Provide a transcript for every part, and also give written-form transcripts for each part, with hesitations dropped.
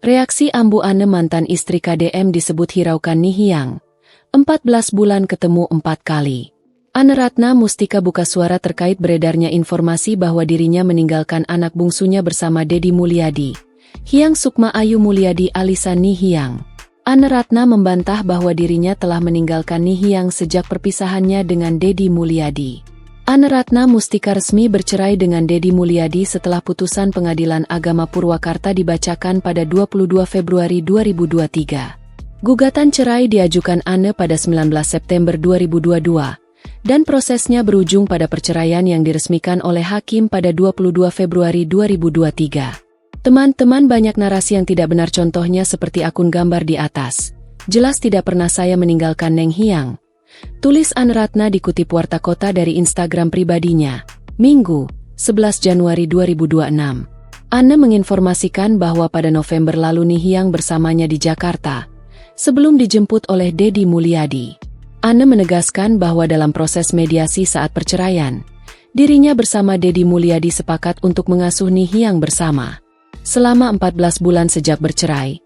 Reaksi Ambu Ane mantan istri KDM disebut hiraukan Nihiang. 14 bulan ketemu 4 kali. Ane Ratna Mustika buka suara terkait beredarnya informasi bahwa dirinya meninggalkan anak bungsunya bersama Deddy Mulyadi, Hyang Sukma Ayu Mulyadi Alisa Nihiang. Ane Ratna membantah bahwa dirinya telah meninggalkan Nihiang sejak perpisahannya dengan Deddy Mulyadi. Ane Ratna Mustika resmi bercerai dengan Deddy Mulyadi setelah putusan Pengadilan Agama Purwakarta dibacakan pada 22 Februari 2023. Gugatan cerai diajukan Ane pada 19 September 2022. Dan prosesnya berujung pada perceraian yang diresmikan oleh hakim pada 22 Februari 2023. Teman-teman, banyak narasi yang tidak benar, contohnya seperti akun gambar di atas. Jelas tidak pernah saya meninggalkan Neng Hyang. Tulis Ane Ratna dikutip Warta Kota dari Instagram pribadinya, Minggu, 11 Januari 2026. Ane menginformasikan bahwa pada November lalu Nihiang bersamanya di Jakarta, sebelum dijemput oleh Deddy Mulyadi. Ane menegaskan bahwa dalam proses mediasi saat perceraian, dirinya bersama Deddy Mulyadi sepakat untuk mengasuh Nihiang bersama. Selama 14 bulan sejak bercerai,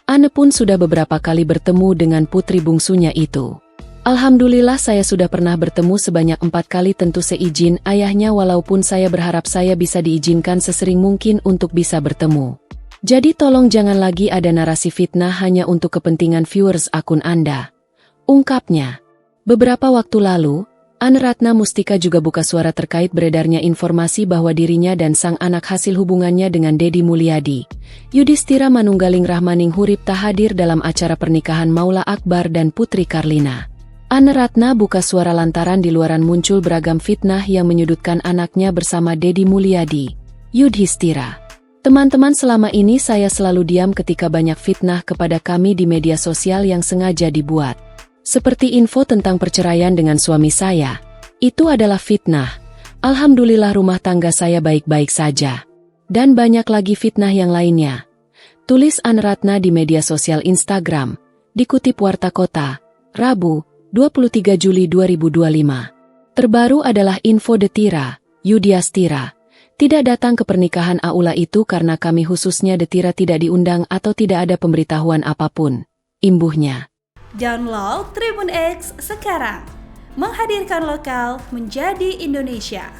Ane pun sudah beberapa kali bertemu dengan putri bungsunya itu. Alhamdulillah saya sudah pernah bertemu sebanyak 4 kali, tentu seizin ayahnya, walaupun saya berharap saya bisa diizinkan sesering mungkin untuk bisa bertemu. Jadi tolong jangan lagi ada narasi fitnah hanya untuk kepentingan viewers akun Anda, ungkapnya. Beberapa waktu lalu, Ane Ratna Mustika juga buka suara terkait beredarnya informasi bahwa dirinya dan sang anak hasil hubungannya dengan Deddy Mulyadi, Yudhistira Manunggaling Rahmaning Hurip, tak hadir dalam acara pernikahan Maula Akbar dan Putri Karlina. Ane Ratna buka suara lantaran di luaran muncul beragam fitnah yang menyudutkan anaknya bersama Deddy Mulyadi, Yudhistira. Teman-teman, selama ini saya selalu diam ketika banyak fitnah kepada kami di media sosial yang sengaja dibuat. Seperti info tentang perceraian dengan suami saya, itu adalah fitnah. Alhamdulillah rumah tangga saya baik-baik saja. Dan banyak lagi fitnah yang lainnya. Tulis Ane Ratna di media sosial Instagram, dikutip Warta Kota, Rabu, 23 Juli 2025. Terbaru adalah info Detira, Yudhistira tidak datang ke pernikahan Aula itu karena kami, khususnya Detira, tidak diundang atau tidak ada pemberitahuan apapun, imbuhnya. Download Tribun X sekarang, menghadirkan lokal menjadi Indonesia.